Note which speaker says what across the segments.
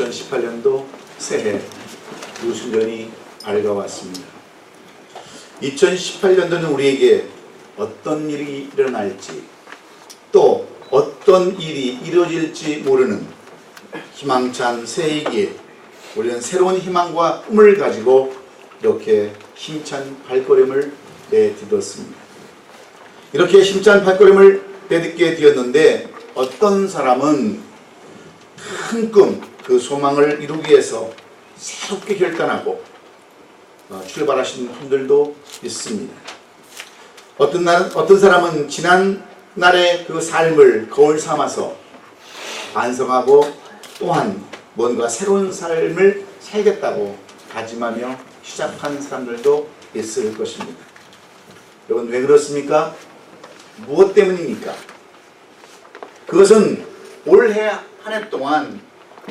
Speaker 1: 2018년도 새해 유순전이 밝아왔습니다. 2018년도는 우리에게 어떤 일이 일어날지 또 어떤 일이 이루어질지 모르는 희망찬 새해이기에 우리는 새로운 희망과 꿈을 가지고 이렇게 힘찬 발걸음을 내딛었습니다. 이렇게 힘찬 발걸음을 내딛게 되었는데 어떤 사람은 큰 꿈, 그 소망을 이루기 위해서 새롭게 결단하고 출발하시는 분들도 있습니다. 어떤 사람은 지난 날의 그 삶을 거울 삼아서 반성하고 또한 뭔가 새로운 삶을 살겠다고 다짐하며 시작한 사람들도 있을 것입니다. 여러분 왜 그렇습니까? 무엇 때문입니까? 그것은 올해 한 해 동안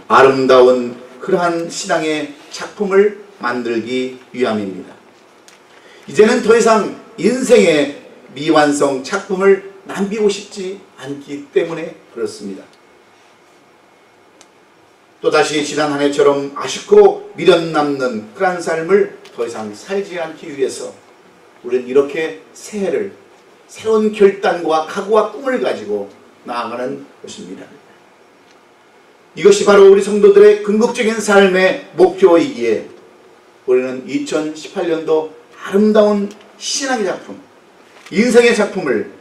Speaker 1: 아름다운 그러한 신앙의 작품을 만들기 위함입니다. 이제는 더 이상 인생의 미완성 작품을 남기고 싶지 않기 때문에 그렇습니다. 또다시 지난 한 해처럼 아쉽고 미련 남는 그러한 삶을 더 이상 살지 않기 위해서 우리는 이렇게 새해를 새로운 결단과 각오와 꿈을 가지고 나아가는 것입니다. 이것이 바로 우리 성도들의 궁극적인 삶의 목표이기에 우리는 2018년도 아름다운 신앙의 작품, 인생의 작품을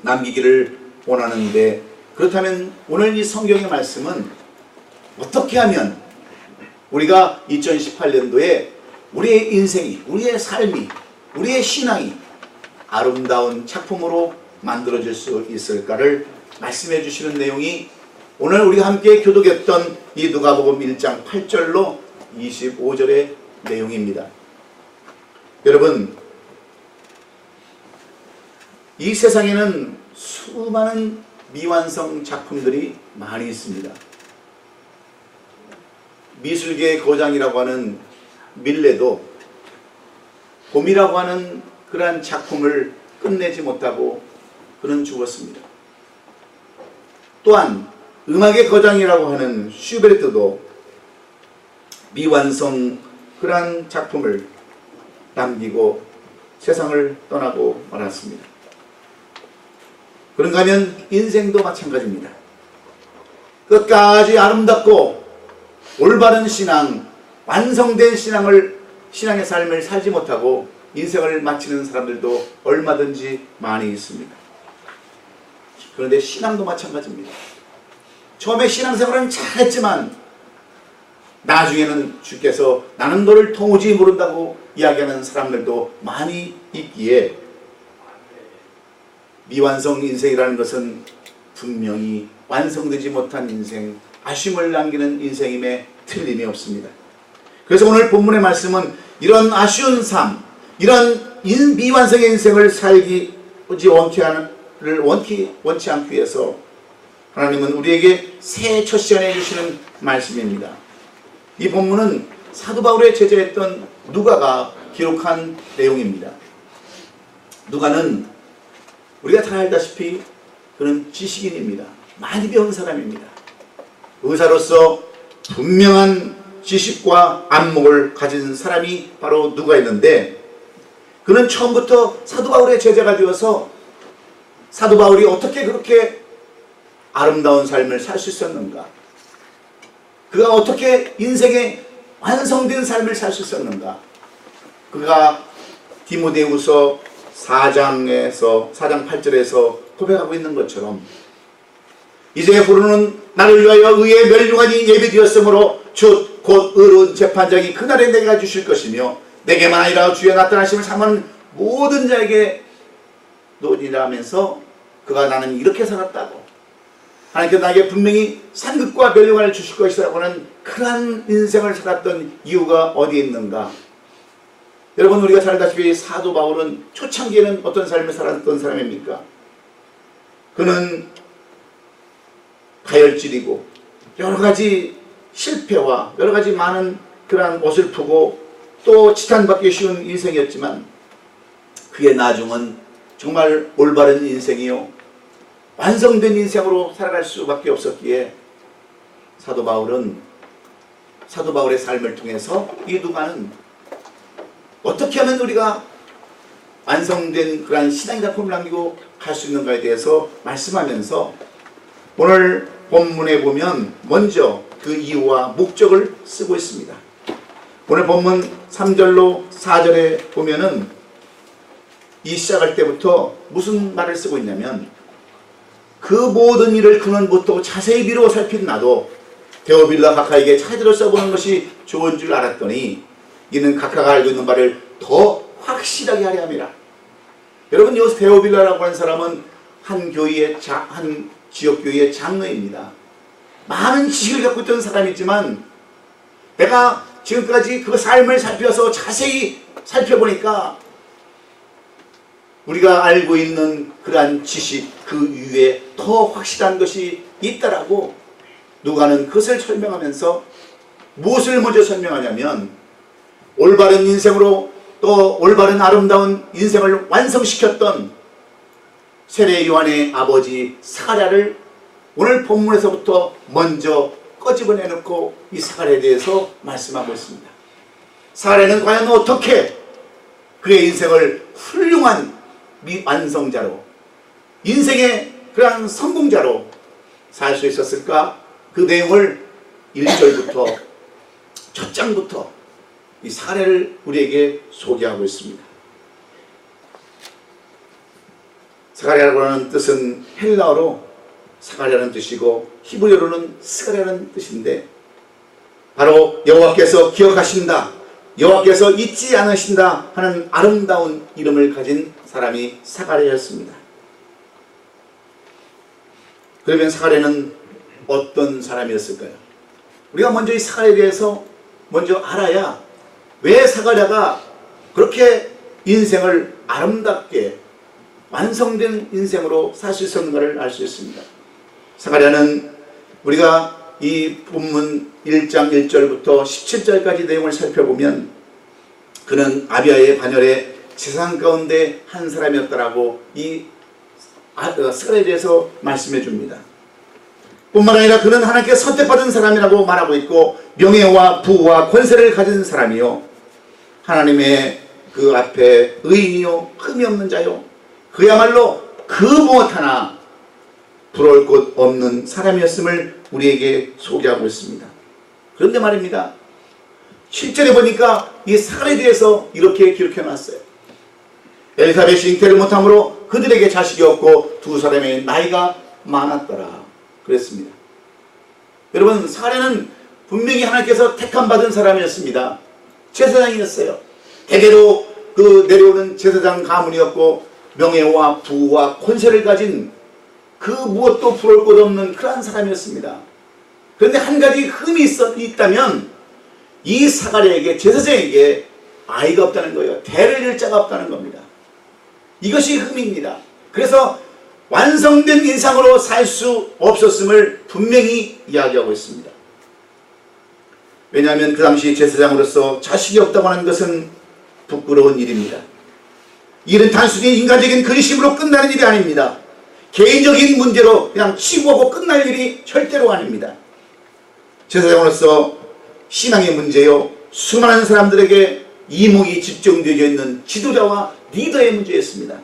Speaker 1: 남기기를 원하는데, 그렇다면 오늘 이 성경의 말씀은 어떻게 하면 우리가 2018년도에 우리의 인생이, 우리의 삶이, 우리의 신앙이 아름다운 작품으로 만들어질 수 있을까를 말씀해 주시는 내용이 오늘 우리가 함께 교독했던 이 누가복음 1장 8절로 25절의 내용입니다. 여러분, 이 세상에는 수많은 미완성 작품들이 많이 있습니다. 미술계의 거장이라고 하는 밀레도 봄이라고 하는 그러한 작품을 끝내지 못하고 그는 죽었습니다. 또한 음악의 거장이라고 하는 슈베르트도 미완성 그러한 작품을 남기고 세상을 떠나고 말았습니다. 그런가 하면 인생도 마찬가지입니다. 끝까지 아름답고 올바른 신앙, 완성된 신앙의 삶을 살지 못하고 인생을 마치는 사람들도 얼마든지 많이 있습니다. 그런데 신앙도 마찬가지입니다. 처음에 신앙생활은 잘했지만 나중에는 주께서 나는 너를 도무지 모른다고 이야기하는 사람들도 많이 있기에 미완성 인생이라는 것은 분명히 완성되지 못한 인생, 아쉬움을 남기는 인생임에 틀림이 없습니다. 그래서 오늘 본문의 말씀은 이런 아쉬운 삶, 이런 미완성의 인생을 살기 원치 않기 위해서 하나님은 우리에게 새해 첫 시간에 주시는 말씀입니다. 이 본문은 사도 바울의 제자였던 누가가 기록한 내용입니다. 누가는 우리가 다 알다시피 그는 지식인입니다. 많이 배운 사람입니다. 의사로서 분명한 지식과 안목을 가진 사람이 바로 누가였는데, 그는 처음부터 사도 바울의 제자가 되어서 사도 바울이 어떻게 그렇게 아름다운 삶을 살 수 있었는가, 그가 어떻게 인생의 완성된 삶을 살 수 있었는가, 그가 디모데후서 4장 8절에서 고백하고 있는 것처럼 이제 후로는 나를 위하여 의의 멸류관이 예비되었으므로 주 곧 의로운 재판장이 그날에 내가 주실 것이며 내게만 아니라 주의 나타나심을 사모하는 모든 자에게 노리라 하면서 그가 나는 이렇게 살았다고, 하나님께서 나에게 분명히 상급과 멸류관을 주실 것이라고 하는 그러한 인생을 살았던 이유가 어디에 있는가? 여러분, 우리가 잘 알다시피 사도 바울은 초창기에는 어떤 삶을 살았던 사람입니까? 그는 다혈질이고 여러가지 실패와 여러가지 많은 그러한 어설프고 또 지탄받기 쉬운 인생이었지만 그의 나중은 정말 올바른 인생이요 완성된 인생으로 살아갈 수밖에 없었기에 사도 바울은 사도 바울의 삶을 통해서 이 누가는 어떻게 하면 우리가 완성된 그러한 신앙의 작품을 남기고 갈 수 있는가에 대해서 말씀하면서 오늘 본문에 보면 먼저 그 이유와 목적을 쓰고 있습니다. 오늘 본문 3절로 4절에 보면은 이 시작할 때부터 무슨 말을 쓰고 있냐면 그 모든 일을 근원부터 자세히 미루어 살핀 나도 데오빌라 각하에게 차례대로 써보는 것이 좋은 줄 알았더니 이는 각하가 알고 있는 바를 더 확실하게 하려 함이라. 여러분, 여기서 데오빌라라고 하는 사람은 한 지역교회의 장로입니다. 많은 지식을 갖고 있던 사람이지만 내가 지금까지 그 삶을 살펴서 자세히 살펴보니까 우리가 알고 있는 그러한 지식 그 위에 더 확실한 것이 있다라고 누가는 그것을 설명하면서 무엇을 먼저 설명하냐면 올바른 인생으로 또 올바른 아름다운 인생을 완성시켰던 세례 요한의 아버지 스가랴를 오늘 본문에서부터 먼저 꺼집어내놓고 이 스가랴에 대해서 말씀하고 있습니다. 스가랴는 과연 어떻게 그의 인생을 훌륭한 완성자로 인생의 그러한 성공자로 살 수 있었을까? 그 내용을 1절부터 첫 장부터 이 사례를 우리에게 소개하고 있습니다. 스가랴라고 하는 뜻은 헬라어로 스가랴라는 뜻이고 히브리어로는 스가랴라는 뜻인데 바로 여호와께서 기억하신다, 여호와께서 잊지 않으신다 하는 아름다운 이름을 가진 사람이 스가랴였습니다. 그러면 스가랴는 어떤 사람이었을까요? 우리가 먼저 이 스가랴에 대해서 먼저 알아야 왜 스가랴가 그렇게 인생을 아름답게 완성된 인생으로 살 수 있었는가를 알 수 있습니다. 스가랴는 우리가 이 본문 1장 1절부터 17절까지 내용을 살펴보면 그는 아비야의 반열에 제사장 가운데 한 사람이었다라고 이 스가랴에 대해서 말씀해 줍니다. 뿐만 아니라 그는 하나님께 선택받은 사람이라고 말하고 있고 명예와 부와 권세를 가진 사람이요 하나님의 그 앞에 의인이요 흠이 없는 자요 그야말로 그 무엇 하나 부러울 것 없는 사람이었음을 우리에게 소개하고 있습니다. 그런데 말입니다, 7절에 보니까 이 스가랴에 대해서 이렇게 기록해 놨어요. 엘리사벳이 잉태를 못함으로 그들에게 자식이 없고 두 사람의 나이가 많았더라 그랬습니다. 여러분, 스가랴는 분명히 하나님께서 택함받은 사람이었습니다. 제사장이었어요. 대대로 그 내려오는 제사장 가문이었고 명예와 부와 권세를 가진 그 무엇도 부러울 것 없는 그러한 사람이었습니다. 그런데 한 가지 흠이 있다면 이 스가랴에게, 제사장에게 아이가 없다는 거예요. 대를 이을 자가 없다는 겁니다. 이것이 흠입니다. 그래서 완성된 인상으로 살 수 없었음을 분명히 이야기하고 있습니다. 왜냐하면 그 당시 제사장으로서 자식이 없다고 하는 것은 부끄러운 일입니다. 일은 단순히 인간적인 근심으로 끝나는 일이 아닙니다. 개인적인 문제로 그냥 치부하고 끝날 일이 절대로 아닙니다. 제사장으로서 신앙의 문제요, 수많은 사람들에게 이목이 집중되어 있는 지도자와 리더의 문제였습니다.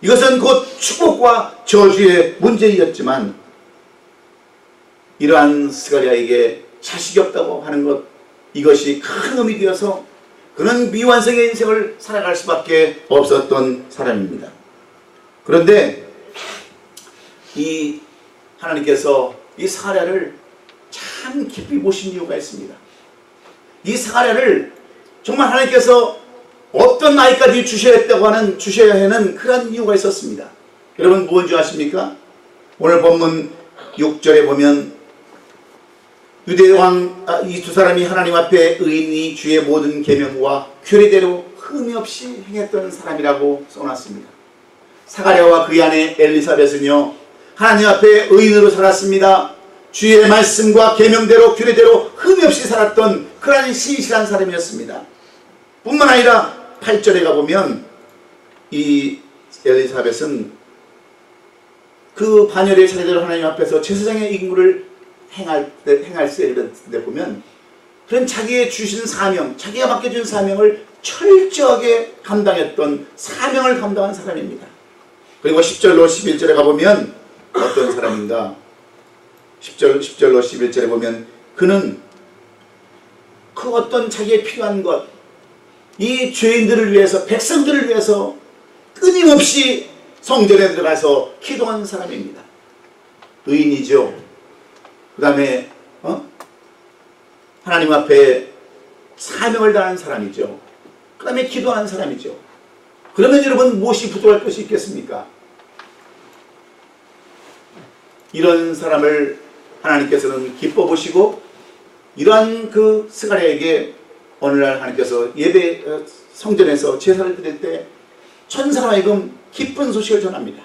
Speaker 1: 이것은 곧 축복과 저주의 문제였지만 이러한 스가랴에게 자식이 없다고 하는 것, 이것이 큰 흠이 되어서 그는 미완성의 인생을 살아갈 수밖에 없었던 사람입니다. 그런데 이 하나님께서 이 스가랴를 참 깊이 보신 이유가 있습니다. 이 스가랴를 정말 하나님께서 어떤 나이까지 주셔야 하는 그런 이유가 있었습니다. 여러분 무엇인지 아십니까? 오늘 본문 6절에 보면 유대왕 이 두 사람이 하나님 앞에 의인이 주의 모든 계명과 규례대로 흠이 없이 행했던 사람이라고 써놨습니다. 스가랴와 그의 아내 엘리사벳은요 하나님 앞에 의인으로 살았습니다. 주의 말씀과 계명대로 규례대로 흠이 없이 살았던 그러한 신실한 사람이었습니다. 뿐만 아니라 8절에 가보면 이 엘리사벳은 그 반열의 차례대로 하나님 앞에서 제사장의 임무를 행할 때 보면 그런 자기의 주신 사명, 자기가 맡겨준 사명을 철저하게 감당했던 사명을 감당한 사람입니다. 그리고 10절로 11절에 가보면 어떤 사람인가? 10절로 11절에 보면 그는 그 어떤 자기의 필요한 것, 이 죄인들을 위해서, 백성들을 위해서 끊임없이 성전에 들어가서 기도한 사람입니다. 의인이죠. 그 다음에 하나님 앞에 사명을 다하는 사람이죠. 그 다음에 기도하는 사람이죠. 그러면 여러분 무엇이 부족할 것이 있겠습니까? 이런 사람을 하나님께서는 기뻐 보시고 이러한 그 스가랴에게 어느 날 하나님께서 예배 성전에서 제사를 드릴 때 천사가 하여금 기쁜 소식을 전합니다.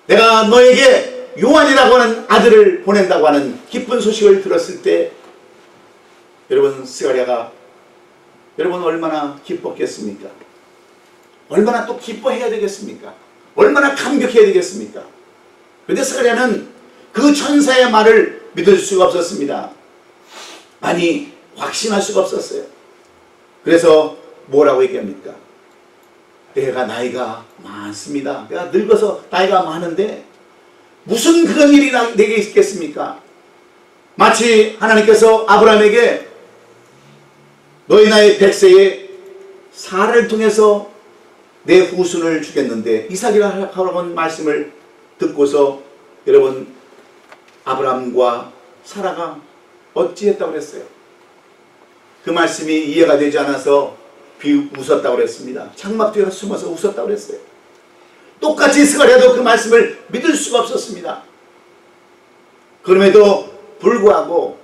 Speaker 1: 내가 너에게 요한이라고 하는 아들을 보낸다고 하는 기쁜 소식을 들었을 때 여러분 스가랴가 여러분 얼마나 기뻤겠습니까? 얼마나 또 기뻐해야 되겠습니까? 얼마나 감격해야 되겠습니까? 그런데 스가랴는 그 천사의 말을 믿을 수가 없었습니다. 아니 확신할 수가 없었어요. 그래서 뭐라고 얘기합니까? 내가 나이가 많습니다. 내가 늙어서 나이가 많은데 무슨 그런 일이 내게 있겠습니까? 마치 하나님께서 아브라함에게 너희 나이 100세에 사라를 통해서 내 후손을 주겠는데 이삭이라 하라고 하는 말씀을 듣고서 여러분 아브라함과 사라가 어찌했다고 그랬어요? 그 말씀이 이해가 되지 않아서 웃었다고 그랬습니다. 장막 뒤에 숨어서 웃었다고 그랬어요. 똑같이 스가랴도 그 말씀을 믿을 수가 없었습니다. 그럼에도 불구하고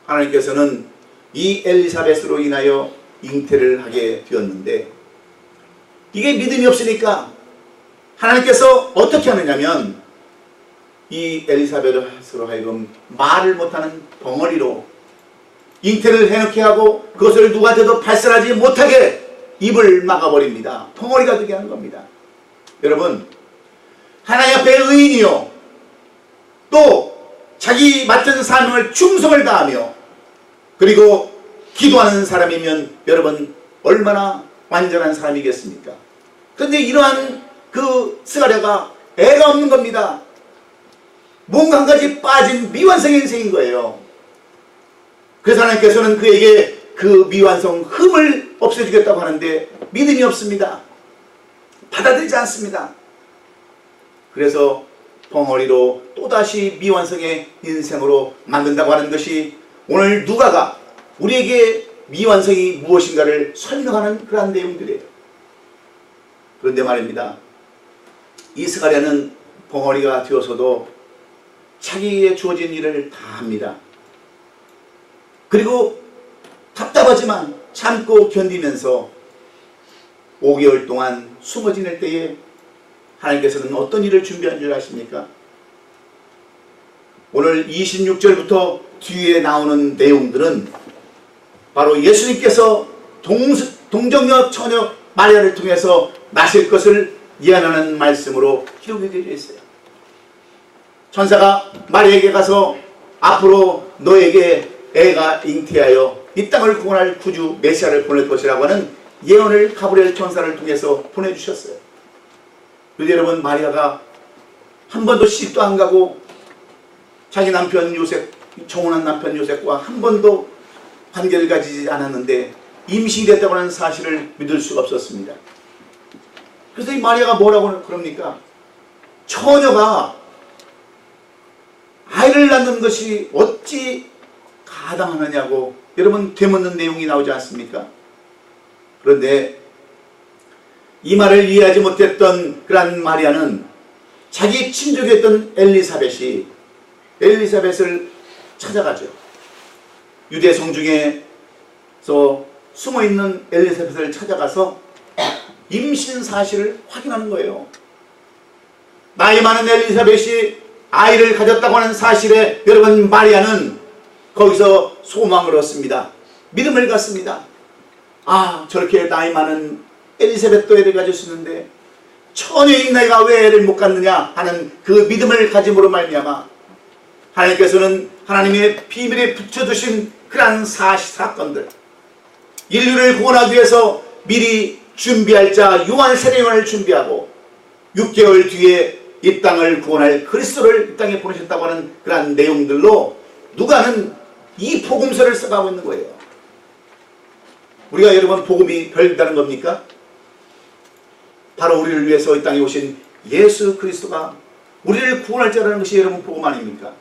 Speaker 1: 하나님께서는 이 엘리사벳으로 인하여 잉태를 하게 되었는데 이게 믿음이 없으니까 하나님께서 어떻게 하느냐면 이 엘리사벳으로 하여금 말을 못하는 벙어리로 잉태를 해놓게 하고 그것을 누구한테도 발설하지 못하게 입을 막아버립니다. 벙어리가 되게 하는 겁니다. 여러분 하나님 앞에 의인이요 또 자기 맡은 사명을 충성을 다하며 그리고 기도하는 사람이면 여러분 얼마나 완전한 사람이겠습니까? 그런데 이러한 그 스가랴가 애가 없는 겁니다. 뭔가 한 가지 빠진 미완성의 인생인 거예요. 그래서 하나님께서는 그에게 그 미완성 흠을 없애주겠다고 하는데 믿음이 없습니다. 받아들이지 않습니다. 그래서 벙어리로 또다시 미완성의 인생으로 만든다고 하는 것이 오늘 누가가 우리에게 미완성이 무엇인가를 설명하는 그러한 내용들이에요. 그런데 말입니다. 이 스가랴는 벙어리가 되어서도 자기에게 주어진 일을 다 합니다. 그리고 답답하지만 참고 견디면서 5개월 동안 숨어 지낼 때에 하나님께서는 어떤 일을 준비한 줄 아십니까? 오늘 26절부터 뒤에 나오는 내용들은 바로 예수님께서 동정녀 처녀 마리아를 통해서 나실 것을 예언하는 말씀으로 기록이 되어 있어요. 천사가 마리아에게 가서 앞으로 너에게 애가 잉태하여 이 땅을 구원할 구주 메시아를 보낼 것이라고 하는 예언을 가브리엘 천사를 통해서 보내주셨어요. 그런데 여러분 마리아가 한 번도 시집도 안 가고 자기 남편 요셉, 청혼한 남편 요셉과 한 번도 관계를 가지지 않았는데 임신이 됐다고 하는 사실을 믿을 수가 없었습니다. 그래서 이 마리아가 뭐라고 그럽니까? 처녀가 아이를 낳는 것이 어찌 가당하느냐고 여러분 되묻는 내용이 나오지 않습니까? 그런데 이 말을 이해하지 못했던 그런 마리아는 자기 친족이었던 엘리사벳이 엘리사벳을 찾아가죠. 유대 성중에서 숨어있는 엘리사벳을 찾아가서 임신 사실을 확인하는 거예요. 나이 많은 엘리사벳이 아이를 가졌다고 하는 사실에 여러분 마리아는 거기서 소망을 얻습니다. 믿음을 갖습니다. 아 저렇게 나이 많은 엘리사벳도 애를 가질 수 있는데 처녀인 내가 왜 애를 못 갖느냐 하는 그 믿음을 가짐으로 말미암아 하나님께서는 하나님의 비밀에 붙여두신 그러한 사건들, 인류를 구원하기 위해서 미리 준비할 자 요한 세례요한을 준비하고 6개월 뒤에 이 땅을 구원할 그리스도를 이 땅에 보내셨다고 하는 그러한 내용들로 누가는 이 복음서를 써가고 있는 거예요. 우리가 여러분 복음이 별다른 겁니까? 바로 우리를 위해서 이 땅에 오신 예수 그리스도가 우리를 구원할 자라는 것이 여러분 복음 아닙니까?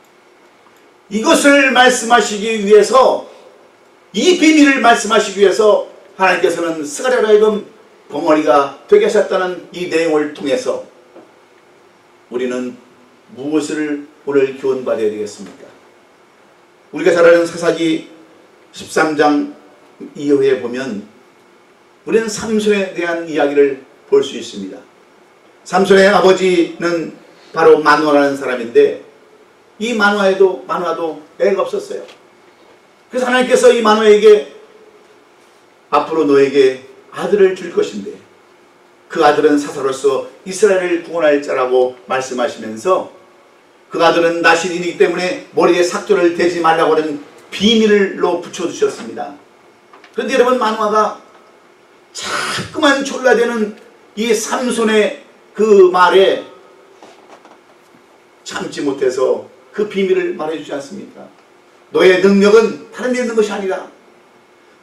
Speaker 1: 이것을 말씀하시기 위해서, 이 비밀을 말씀하시기 위해서 하나님께서는 스가랴로 하여금 벙어리가 되게 하셨다는 이 내용을 통해서 우리는 무엇을 오늘 교훈받아야 되겠습니까? 우리가 잘 아는 사사기 13장 이후에 보면 우리는 삼손에 대한 이야기를 볼 수 있습니다. 삼손의 아버지는 바로 마누아라는 사람인데 이 마누아도 애가 없었어요. 그래서 하나님께서 이 마누아에게 앞으로 너에게 아들을 줄 것인데 그 아들은 사사로서 이스라엘을 구원할 자라고 말씀하시면서 그 아들은 나실인이기 때문에 머리에 삭도를 대지 말라고 하는 비밀로 붙여주셨습니다. 그런데 여러분, 마누아가 자꾸만 졸라대는 이 삼손의 그 말에 참지 못해서 그 비밀을 말해주지 않습니까? 너의 능력은 다른 데 있는 것이 아니라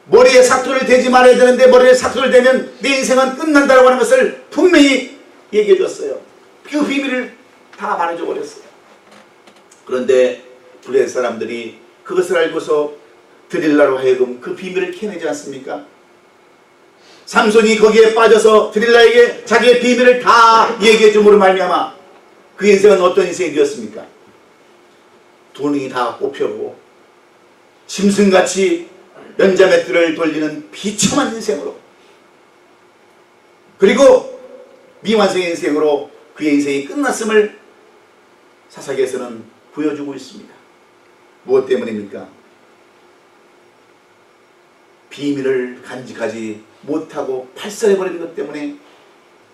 Speaker 1: 머리에 삭도를 대지 말아야 되는데 머리에 삭도를 대면 내 인생은 끝난다고 하는 것을 분명히 얘기해 줬어요. 그 비밀을 다 말해줘 버렸어요. 그런데 블레셋 사람들이 그것을 알고서 드릴라로 하여금 그 비밀을 캐내지 않습니까? 삼손이 거기에 빠져서 드릴라에게 자기의 비밀을 다 얘기해 줌으로 말미암아 그 인생은 어떤 인생이 되었습니까? 돈이 다 뽑혀고 짐승같이 연자맷들을 돌리는 비참한 인생으로, 그리고 미완성의 인생으로 그의 인생이 끝났음을 사사기에서는 보여주고 있습니다. 무엇 때문입니까? 비밀을 간직하지 못하고 발설해버리는 것 때문에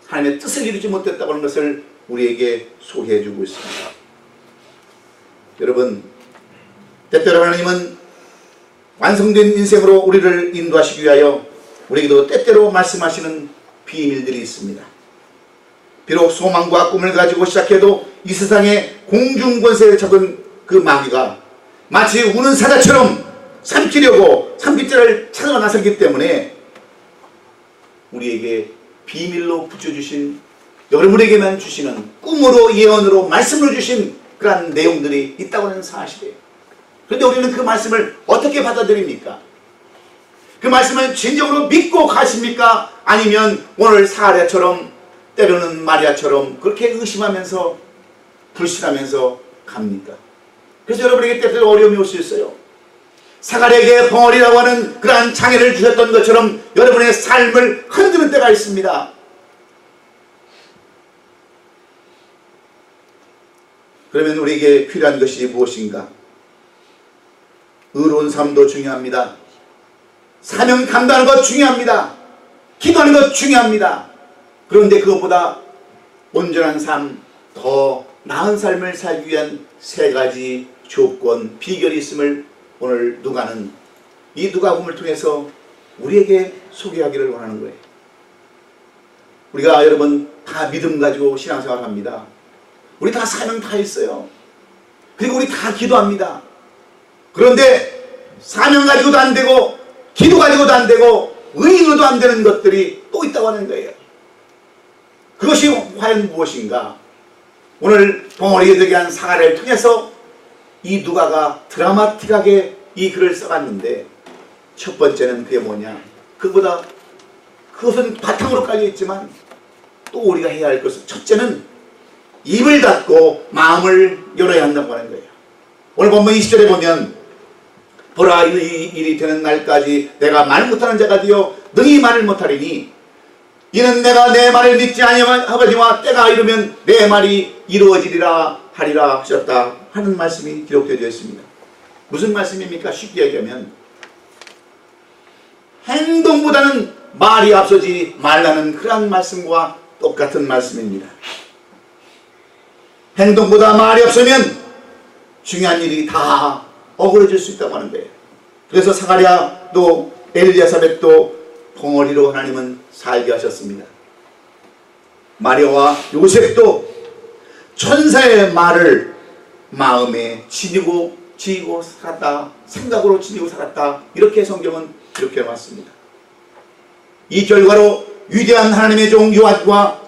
Speaker 1: 하나님의 뜻을 이루지 못했다고 하는 것을 우리에게 소개해주고 있습니다. 여러분, 때때로 하나님은 완성된 인생으로 우리를 인도하시기 위하여 우리에게도 때때로 말씀하시는 비밀들이 있습니다. 비록 소망과 꿈을 가지고 시작해도 이 세상에 공중권세에 잡은 그 마귀가 마치 우는 사자처럼 삼키려고 삼키자를 찾아 나섰기 때문에 우리에게 비밀로 붙여주신, 여러분에게만 주시는 꿈으로, 예언으로, 말씀으로 주신 그러한 내용들이 있다고 하는 사실이에요. 그런데 우리는 그 말씀을 어떻게 받아들입니까? 그 말씀을 진정으로 믿고 가십니까? 아니면 오늘 사랴처럼, 때로는 마리아처럼 그렇게 의심하면서 불신하면서 갑니까? 그래서 여러분에게 때때로 어려움이 올 수 있어요. 사가랴에게 벙어리라고 하는 그러한 장애를 주셨던 것처럼 여러분의 삶을 흔드는 때가 있습니다. 그러면 우리에게 필요한 것이 무엇인가? 의로운 삶도 중요합니다. 사명 감당하는 것 중요합니다. 기도하는 것 중요합니다. 그런데 그것보다 온전한 삶, 더 나은 삶을 살기 위한 세 가지 조건, 비결이 있음을 오늘 누가는 이 누가복음을 통해서 우리에게 소개하기를 원하는 거예요. 우리가 여러분 다 믿음 가지고 신앙생활 합니다. 우리 다 사명 다 있어요. 그리고 우리 다 기도합니다. 그런데 사명 가지고도 안 되고 기도 가지고도 안 되고 의인으로도 안 되는 것들이 또 있다고 하는 거예요. 그것이 과연 무엇인가? 오늘 벙어리게 되게 한 사가랴를 통해서 이 누가가 드라마틱하게 이 글을 써봤는데, 첫 번째는 그게 뭐냐? 그것은 바탕으로 깔려있지만 또 우리가 해야 할 것은, 첫째는 입을 닫고 마음을 열어야 한다고 하는 거예요. 오늘 본문 20절에 보면 보라, 이 일이 되는 날까지 내가 말 못하는 자가 되어 능히 말을 못하리니 이는 내가 내 말을 믿지 아니하거니와 때가 이르면 내 말이 이루어지리라 하리라 하셨다 하는 말씀이 기록되어 있습니다. 무슨 말씀입니까? 쉽게 얘기하면 행동보다는 말이 앞서지 말라는 그런 말씀과 똑같은 말씀입니다. 행동보다 말이 없으면 중요한 일이 다 어그러질 수 있다고 하는 거예요. 그래서 사가랴도 엘리야사벳도 벙어리로 하나님은 살게 하셨습니다. 마리아와 요셉도 천사의 말을 마음에 지니고 살았다, 생각으로 지니고 살았다, 이렇게 성경은 기록해 놨습니다. 이 결과로 위대한 하나님의 종 요한과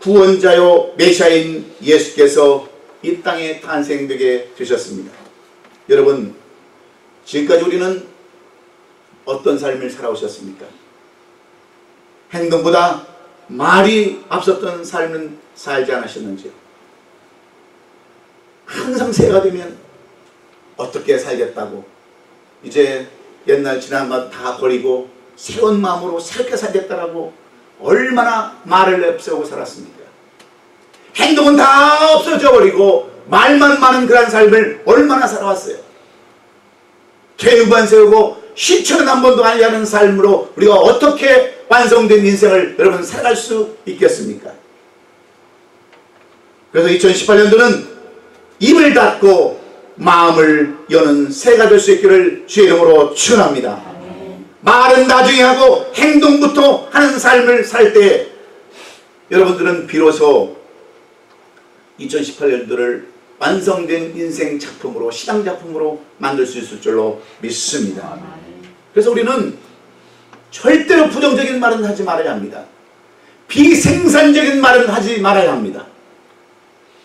Speaker 1: 구원자요 메시아인 예수께서 이 땅에 탄생되게 되셨습니다. 여러분, 지금까지 우리는 어떤 삶을 살아오셨습니까? 행동보다 말이 앞섰던 삶은 살지 않으셨는지요? 항상 새해가 되면 어떻게 살겠다고, 이제 옛날 지난 것 다 버리고 새로운 마음으로 새롭게 살겠다라고 얼마나 말을 앞세우고 살았습니까? 행동은 다 없어져 버리고 말만 많은 그런 삶을 얼마나 살아왔어요. 계획만 세우고 실천은 한 번도 하지 않은 삶으로 우리가 어떻게 완성된 인생을 여러분 살아갈 수 있겠습니까? 그래서 2018년도는 입을 닫고 마음을 여는 새해가 될 수 있기를 주의 이름으로 축원합니다. 말은 나중에 하고 행동부터 하는 삶을 살 때 여러분들은 비로소 2018년도를 완성된 인생 작품으로, 신앙 작품으로 만들 수 있을 줄로 믿습니다. 그래서 우리는 절대로 부정적인 말은 하지 말아야 합니다. 비생산적인 말은 하지 말아야 합니다.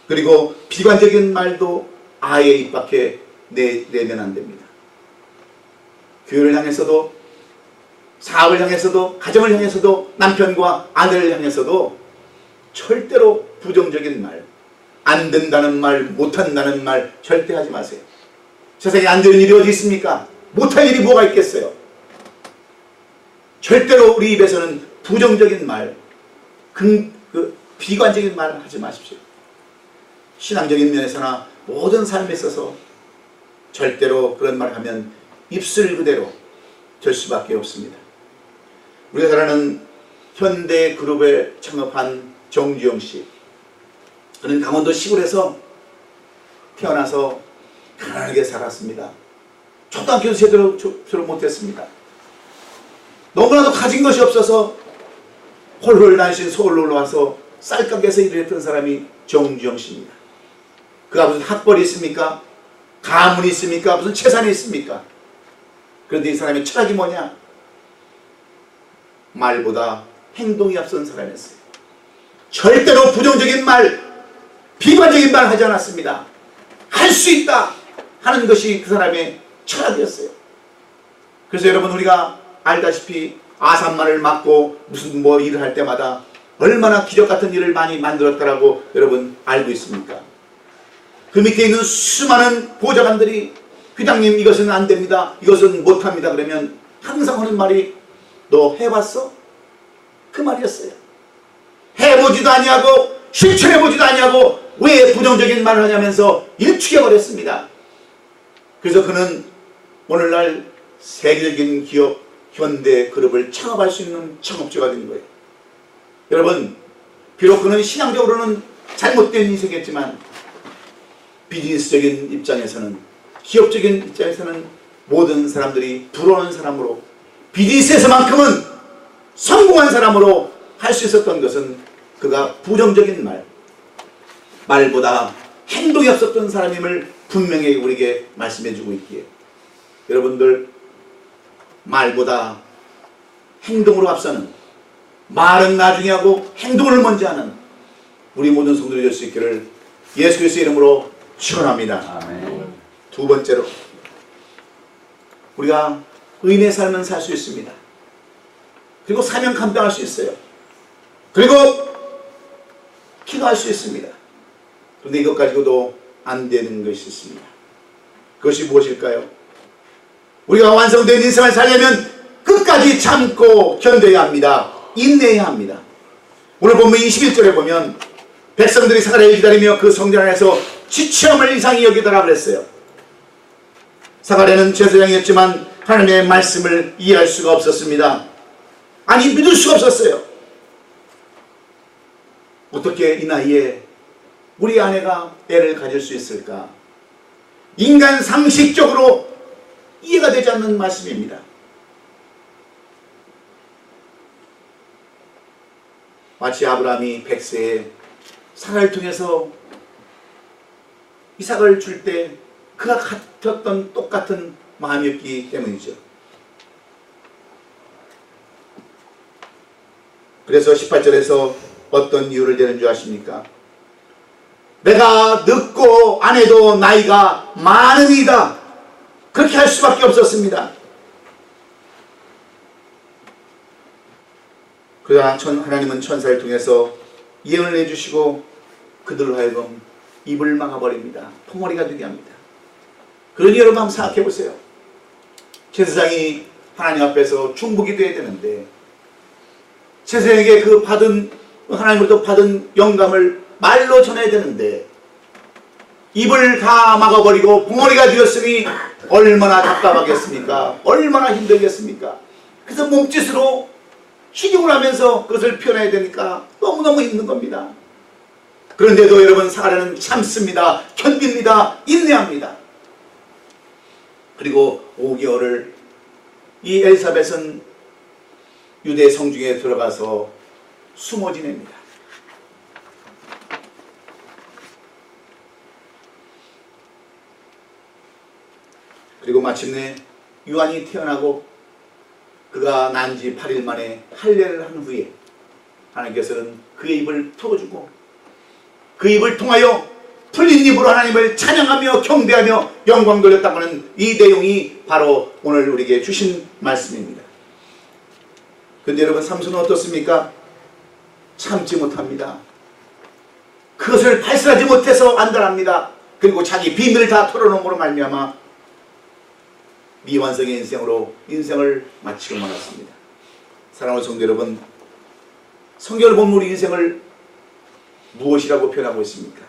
Speaker 1: 그리고 비관적인 말도 아예 입 밖에 내면 안 됩니다. 교회를 향해서도, 사업을 향해서도, 가정을 향해서도, 남편과 아내를 향해서도 절대로 부정적인 말, 안 된다는 말, 못한다는 말 절대 하지 마세요. 세상에 안 되는 일이 어디 있습니까? 못할 일이 뭐가 있겠어요? 절대로 우리 입에서는 부정적인 말, 비관적인 말 하지 마십시오. 신앙적인 면에서나 모든 삶에 있어서 절대로 그런 말을 하면 입술 그대로 될 수밖에 없습니다. 우리가 잘 아는 현대그룹을 창업한 정주영 씨, 그는 강원도 시골에서 태어나서 가난하게 살았습니다. 초등학교도 제대로 졸업 못했습니다. 너무나도 가진 것이 없어서 홀홀 다니신 서울로 올라와서 쌀가게에서 일을 했던 사람이 정주영 씨입니다. 그가 무슨 학벌이 있습니까? 가문이 있습니까? 무슨 재산이 있습니까? 그런데 이 사람의 철학이 뭐냐? 말보다 행동이 앞선 사람이었어요. 절대로 부정적인 말, 비관적인 말 하지 않았습니다. 할 수 있다 하는 것이 그 사람의 철학이었어요. 그래서 여러분, 우리가 알다시피 아산만을 맞고 무슨 일을 할 때마다 얼마나 기적 같은 일을 많이 만들었다라고 여러분 알고 있습니까? 그 밑에 있는 수많은 보좌관들이 회장님 이것은 안 됩니다, 이것은 못합니다 그러면 항상 하는 말이 너 해봤어? 그 말이었어요. 해보지도 아니하고 실천해보지도 아니하고 왜 부정적인 말을 하냐면서 일축해버렸습니다. 그래서 그는 오늘날 세계적인 기업 현대그룹을 창업할 수 있는 창업주가 된 거예요. 여러분, 비록 그는 신앙적으로는 잘못된 인생이었지만 비즈니스적인 입장에서는, 기업적인 입장에서는 모든 사람들이 부러워하는 사람으로, 비즈니스에서만큼은 성공한 사람으로 할 수 있었던 것은 그가 부정적인 말보다 행동이 없었던 사람임을 분명히 우리에게 말씀해주고 있기에, 여러분들 말보다 행동으로 앞서는, 말은 나중에 하고 행동을 먼저 하는 우리 모든 성도들이 될 수 있기를 예수 그리스도의 이름으로 축원합니다. 두 번째로, 우리가 의인의 삶은 살 수 있습니다. 그리고 사명 감당할 수 있어요. 그리고 기도할 수 있습니다. 그런데 이것 가지고도 안 되는 것이 있습니다. 그것이 무엇일까요? 우리가 완성된 인생을 살려면 끝까지 참고 견뎌야 합니다. 인내해야 합니다. 오늘 본문 21절에 보면 백성들이 사가랴를 기다리며 그 성전 안에서 지체함을 이상히 여기더라 그랬어요. 사가랴는 제사장이었지만 하나님의 말씀을 이해할 수가 없었습니다. 아니, 믿을 수가 없었어요. 어떻게 이 나이에 우리 아내가 애를 가질 수 있을까? 인간 상식적으로 이해가 되지 않는 말씀입니다. 마치 아브라함이 백세에 사라를 통해서 이삭을 줄 때 그가 가졌던 똑같은 마음이었기 때문이죠. 그래서 18절에서 어떤 이유를 대는 줄 아십니까? 내가 늙고 아내도 나이가 많으니이다. 그렇게 할 수밖에 없었습니다. 그러나 하나님은 천사를 통해서 예언을 해주시고 그들로 하여금 입을 막아버립니다. 펑어리가 되게 합니다. 그러니 여러분 한번 생각해 보세요. 제사장이 하나님 앞에서 중보기 돼야 되는데 제사장에게 그 하나님으로부터 받은 영감을 말로 전해야 되는데 입을 다 막아버리고 벙어리가 되었으니 얼마나 답답하겠습니까? 얼마나 힘들겠습니까? 그래서 몸짓으로 희경을 하면서 그것을 표현해야 되니까 너무너무 힘든 겁니다. 그런데도 여러분 사라는 참습니다. 견딥니다. 인내합니다. 그리고 5개월을 이 엘사벳은 유대 성중에 들어가서 숨어 지냅니다. 그리고 마침내 요한이 태어나고 그가 난 지 8일 만에 할례를 한 후에 하나님께서는 그의 입을 풀어주고 그 입을 통하여 풀린 입으로 하나님을 찬양하며 경배하며 영광 돌렸다고 하는 이 내용이 바로 오늘 우리에게 주신 말씀입니다. 그런데 여러분 삼손은 어떻습니까? 참지 못합니다. 그것을 발설하지 못해서 안달합니다. 그리고 자기 비밀을 다 털어놓음으로 말미암아 미완성의 인생을 마치고 말았습니다. 사랑하는 성도 여러분, 성경을 보면 우리 인생을 무엇이라고 표현하고 있습니까?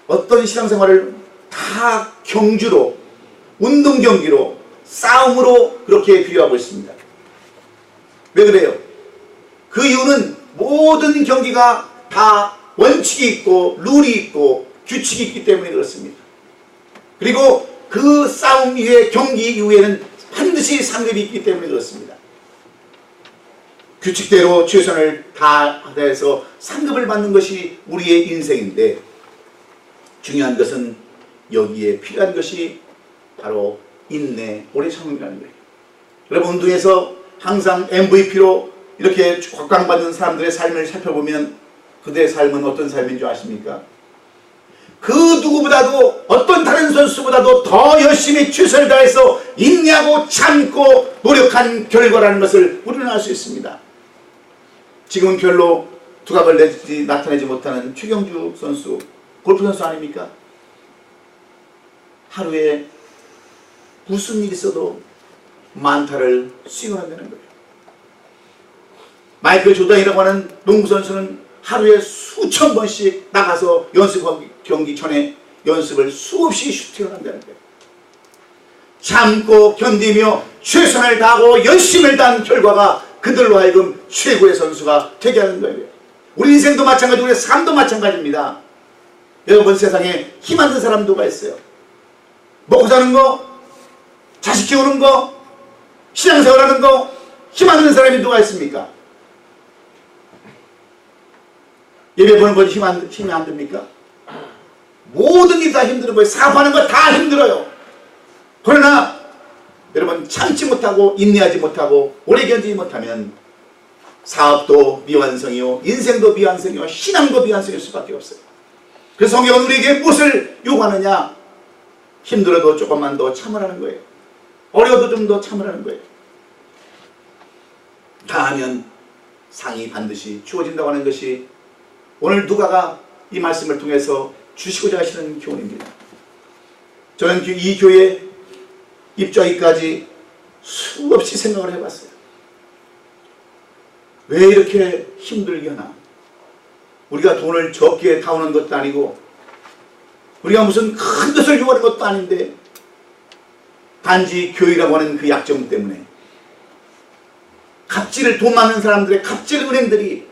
Speaker 1: 어떤 신앙생활을 다 경주로, 운동 경기로, 싸움으로 그렇게 비유하고 있습니다. 왜 그래요? 그 이유는 모든 경기가 다 원칙이 있고 룰이 있고 규칙이 있기 때문에 그렇습니다. 그리고 그 싸움 이후에 경기 이후에는 반드시 상급이 있기 때문에 그렇습니다. 규칙대로 최선을 다해서 상급을 받는 것이 우리의 인생인데 중요한 것은 여기에 필요한 것이 바로 인내, 오래 참음이라는 거예요. 여러분 운동에서 항상 MVP로 이렇게 곽광받는 사람들의 삶을 살펴보면 그들의 삶은 어떤 삶인 줄 아십니까? 그 누구보다도 어떤 다른 선수보다도 더 열심히 최선을 다해서 인내하고 참고 노력한 결과라는 것을 우리는 알 수 있습니다. 지금은 별로 두각을 나타내지 못하는 최경주 선수, 골프 선수 아닙니까? 하루에 무슨 일이 있어도 만타를 스윙한다는 거예요. 마이클 조던이라고 하는 농구 선수는 하루에 수천 번씩 나가서 연습 경기 전에 연습을 수없이 슈팅을 한다는 거예요. 참고 견디며 최선을 다하고 열심을 다한 결과가 그들로 하여금 최고의 선수가 되게 하는 거예요. 우리 인생도 마찬가지고 우리 삶도 마찬가지입니다. 여러분 세상에 힘 안 든 사람 누가 있어요? 먹고 사는 거, 자식 키우는 거, 신앙생활하는 거, 힘 안 드는 사람이 누가 있습니까? 예배 보는 것이 힘이 안 듭니까? 모든 일이 다 힘든 거예요. 사업하는 거 다 힘들어요. 그러나 여러분 참지 못하고 인내하지 못하고 오래 견디지 못하면 사업도 미완성이요, 인생도 미완성이요, 신앙도 미완성일 수밖에 없어요. 그래서 성경은 우리에게 무엇을 요구하느냐? 힘들어도 조금만 더 참으라는 거예요. 어려워도 좀 더 참으라는 거예요. 다 하면 상이 반드시 주어진다고 하는 것이 오늘 누가가 이 말씀을 통해서 주시고자 하시는 교훈입니다. 저는 이 교회에 입주하기까지 수없이 생각을 해봤어요. 왜 이렇게 힘들게 하나? 우리가 돈을 적게 타오는 것도 아니고 우리가 무슨 큰 것을 요구하는 것도 아닌데 단지 교회라고 하는 그 약점 때문에 갑질을, 돈 많은 사람들의 갑질 은행들이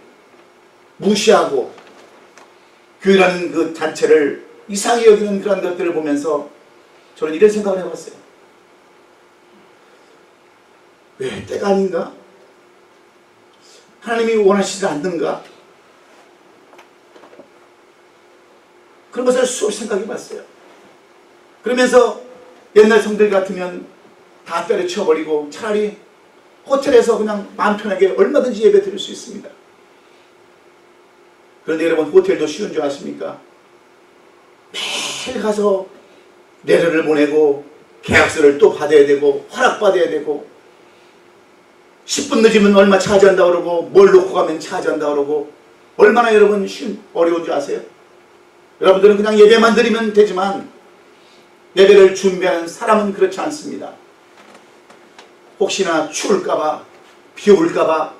Speaker 1: 무시하고 교회라는 그 단체를 이상히 여기는 그런 것들을 보면서 저는 이런 생각을 해봤어요. 왜 때가 아닌가? 하나님이 원하시지 않는가? 그런 것을 수없이 생각해봤어요. 그러면서 옛날 성들 같으면 다 때려치워버리고 차라리 호텔에서 그냥 마음 편하게 얼마든지 예배 드릴 수 있습니다. 그런데 여러분, 호텔도 쉬운 줄 아십니까? 매일 가서 내려를 보내고 계약서를 또 받아야 되고 허락받아야 되고 10분 늦으면 얼마 차지한다 그러고 뭘 놓고 가면 차지한다 그러고 얼마나 여러분 어려운 줄 아세요? 여러분들은 그냥 예배만 드리면 되지만 예배를 준비하는 사람은 그렇지 않습니다. 혹시나 추울까봐, 비 올까봐,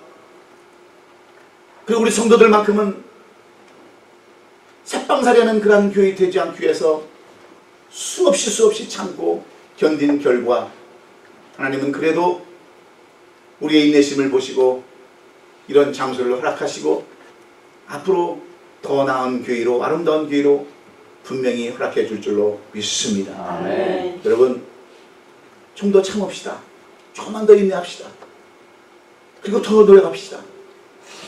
Speaker 1: 그리고 우리 성도들만큼은 새빵살이하는 그런 교회 되지 않기 위해서 수없이 참고 견딘 결과 하나님은 그래도 우리의 인내심을 보시고 이런 장소를 허락하시고 앞으로 더 나은 교회로, 아름다운 교회로 분명히 허락해 줄 줄로 믿습니다.
Speaker 2: 아멘.
Speaker 1: 여러분, 좀 더 참읍시다. 조금만 더 인내합시다. 그리고 더 노력합시다.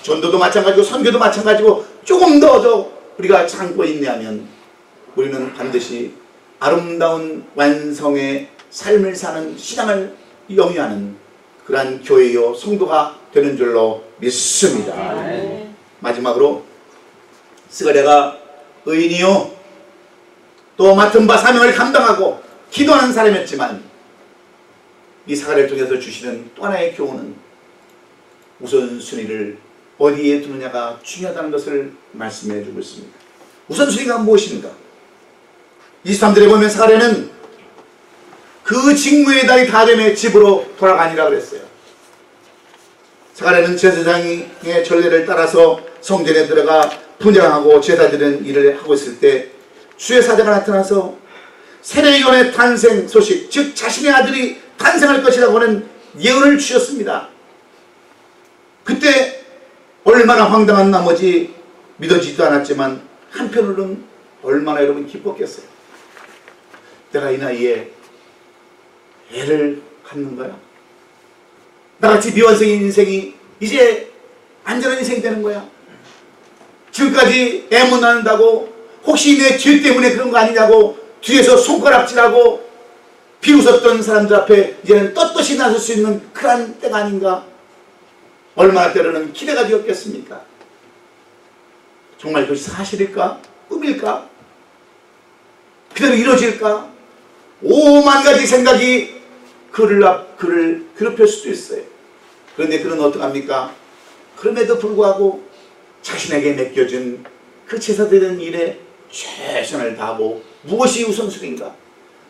Speaker 1: 전도도 마찬가지고 선교도 마찬가지고 조금 더 우리가 참고 인내하면 우리는 반드시 아름다운 완성의 삶을 사는 신앙을 영위하는 그러한 교회요 성도가 되는 줄로 믿습니다.
Speaker 2: 아멘.
Speaker 1: 마지막으로 스가랴가 의인이요 또 맡은 바 사명을 감당하고 기도하는 사람이었지만 이 사가랴를 통해서 주시는 또 하나의 교훈은 우선순위를 어디에 두느냐가 중요하다는 것을 말씀해 주고 있습니다. 우선순위가 무엇인가? 23절에 보면 사가랴는 그 직무의 달이 다 되매 집으로 돌아가니라 그랬어요. 사가랴는 제사장의 전례를 따라서 성전에 들어가 분향하고 제사 드리는 일을 하고 있을 때 주의 사자가 나타나서 세례요한의 탄생 소식, 즉 자신의 아들이 탄생할 것이라고 하는 예언을 주셨습니다. 그때 얼마나 황당한 나머지 믿어지지도 않았지만 한편으로는 얼마나 여러분 기뻤겠어요. 내가 이 나이에 애를 갖는 거야. 나같이 미완성인 인생이 이제 안전한 인생이 되는 거야. 지금까지 애문한다고 혹시 내 죄 때문에 그런 거 아니냐고 뒤에서 손가락질하고 비웃었던 사람들 앞에 이제는 떳떳이 나설 수 있는 그런 때가 아닌가. 얼마나 때로는 기대가 되었겠습니까? 정말 그것이 사실일까? 꿈일까? 그대로 이루어질까? 5만 가지 생각이 그를 괴롭힐 수도 있어요. 그런데 그는 어떡합니까? 그럼에도 불구하고 자신에게 맡겨진 그 제사드리는 일에 최선을 다하고 무엇이 우선순위인가?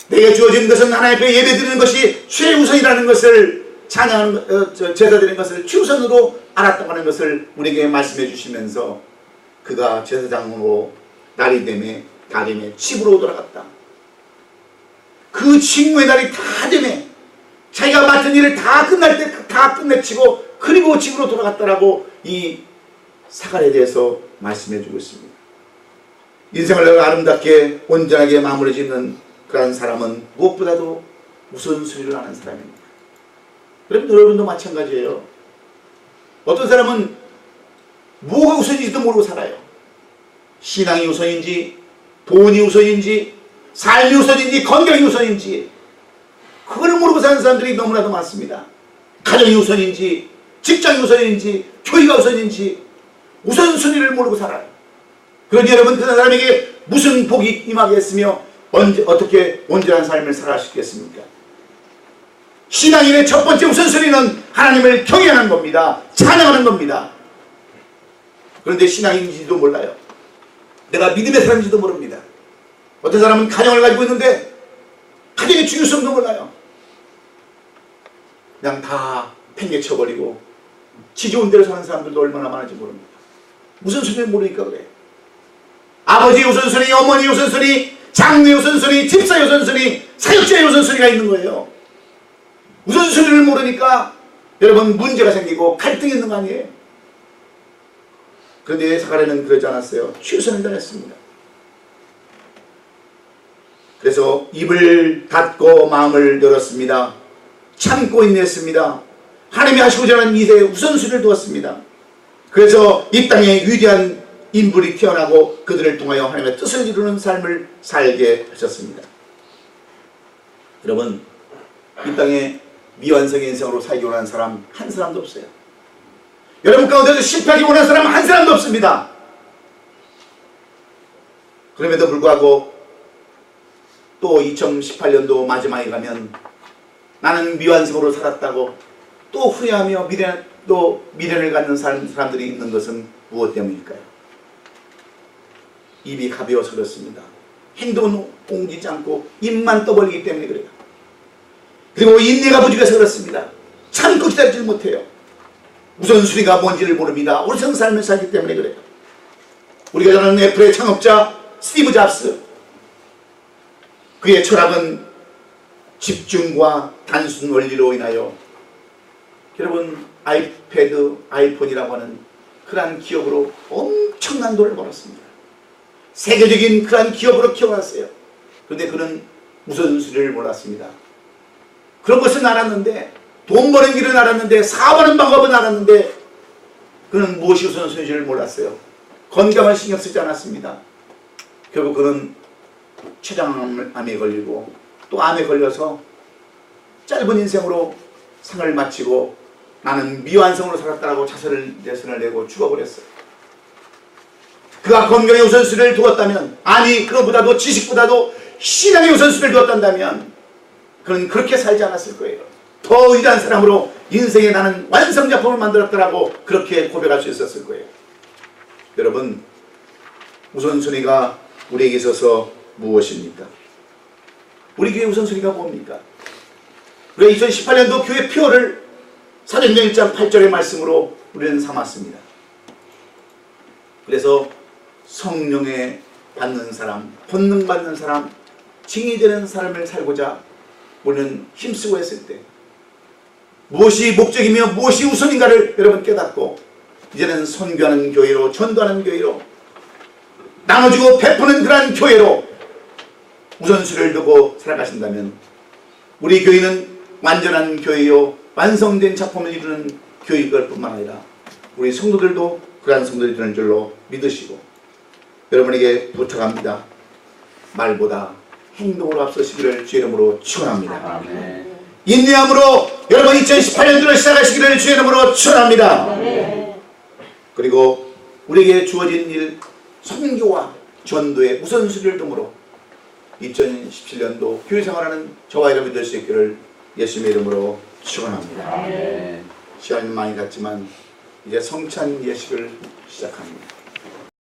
Speaker 1: 내게 주어진 것은 하나님 앞에 예배드리는 것이 최우선이라는 것을 찬양하는 제사드리는 것을 최우선으로 알았다고 하는 것을 우리에게 말씀해 주시면서 그가 제사장으로 날이 되매 다 되매 집으로 돌아갔다. 그 직무의 날이 다 되매 자기가 맡은 일을 다 끝날 때 다 끝내치고 그리고 집으로 돌아갔다라고 이 사가랴에 대해서 말씀해 주고 있습니다. 인생을 아름답게 온전하게 마무리 짓는 그런 사람은 무엇보다도 우선순위를 아는 사람입니다. 여러분도 마찬가지예요. 어떤 사람은 뭐가 우선인지도 모르고 살아요. 신앙이 우선인지 돈이 우선인지 삶이 우선인지 건강이 우선인지 그걸 모르고 사는 사람들이 너무나도 많습니다. 가정이 우선인지 직장이 우선인지 교회가 우선인지 우선순위를 모르고 살아요. 그러니 여러분 그 사람에게 무슨 복이 임하겠으며 어떻게 온전한 삶을 살아갈 수 있겠습니까? 신앙인의 첫 번째 우선순위는 하나님을 경외하는 겁니다. 찬양하는 겁니다. 그런데 신앙인지도 몰라요. 내가 믿음의 사람인지도 모릅니다. 어떤 사람은 가정을 가지고 있는데 가정의 중요성도 몰라요. 그냥 다 팽개쳐버리고 지 좋은 대로 사는 사람들도 얼마나 많은지 모릅니다. 우선순위를 모르니까 그래요. 아버지의 우선순위, 어머니의 우선순위, 장르의 우선순위, 집사의 우선순위, 사역자의 우선순위가 있는 거예요. 우선순위를 모르니까 여러분 문제가 생기고 갈등이 있는 거 아니에요? 그런데 사가랴는 그러지 않았어요. 최선을 다했습니다. 그래서 입을 닫고 마음을 열었습니다. 참고 인내했습니다. 하나님이 하시고자 하는 일에 우선순위를 두었습니다. 그래서 이 땅에 위대한 인물이 태어나고 그들을 통하여 하나님의 뜻을 이루는 삶을 살게 하셨습니다. 여러분, 이 땅에 미완성의 인생으로 살기 원하는 사람 한 사람도 없어요. 여러분 가운데도 실패하기 원하는 사람 한 사람도 없습니다. 그럼에도 불구하고 또 2018년도 마지막에 가면 나는 미완성으로 살았다고 또 후회하며 미련을 갖는 사람들이 있는 것은 무엇 때문일까요? 입이 가벼워서 그렇습니다. 행동은 옮기지 않고 입만 떠벌리기 때문에 그래요. 그리고 인내가 부족해서 그렇습니다. 참고 기다리지 못해요. 우선순위가 뭔지를 모릅니다. 어리석은 삶을 살기 때문에 그래요. 우리가 잘 아는 애플의 창업자 스티브 잡스, 그의 철학은 집중과 단순 원리로 인하여 여러분 아이패드, 아이폰이라고 하는 그러한 기업으로 엄청난 돈을 벌었습니다. 세계적인 그러한 기업으로 키워놨어요. 그런데 그는 우선순위를 몰랐습니다. 그런 것은 알았는데, 돈 버는 길은 알았는데, 사업하는 방법은 알았는데 그는 무엇이 우선순위인지를 몰랐어요. 건강을 신경 쓰지 않았습니다. 결국 그는 췌장암에 걸리고 또 암에 걸려서 짧은 인생으로 생을 마치고 나는 미완성으로 살았다라고 자선을 내고 죽어버렸어요. 그가 건강의 우선순위를 두었다면, 아니 그것보다도 지식보다도 신앙의 우선순위를 두었다면 그는 그렇게 살지 않았을 거예요. 더 위대한 사람으로 인생에 나는 완성작품을 만들었다라고 그렇게 고백할 수 있었을 거예요. 여러분, 우선순위가 우리에게 있어서 무엇입니까? 우리 교회 우선순위가 뭡니까? 우리가 2018년도 교회 표를 사도행전 1장 8절의 말씀으로 우리는 삼았습니다. 그래서 성령에 받는 사람, 본능 받는 사람, 증이 되는 삶을 살고자 우리는 힘쓰고 했을 때 무엇이 목적이며 무엇이 우선인가를 여러분 깨닫고 이제는 선교하는 교회로, 전도하는 교회로, 나눠주고 베푸는 그러한 교회로 우선순위를 두고 살아가신다면 우리 교회는 완전한 교회요, 완성된 작품을 이루는 교회일 뿐만 아니라 우리 성도들도 그러한 성도들이 되는 줄로 믿으시고, 여러분에게 부탁합니다. 말보다 행동으로 앞서시기를 주의 이름으로 축원합니다.
Speaker 2: 아멘.
Speaker 1: 인내함으로 여러분 2018년도를 시작하시기를 주의 이름으로 축원합니다.
Speaker 2: 아멘.
Speaker 1: 그리고 우리에게 주어진 일, 선교와 전도의 우선순위를 둠으로 2017년도 교회 생활하는 저와 여러분이 될 수 있기를 예수님의 이름으로 축원합니다.
Speaker 2: 아멘.
Speaker 1: 시간이 많이 갔지만 이제 성찬 예식을 시작합니다.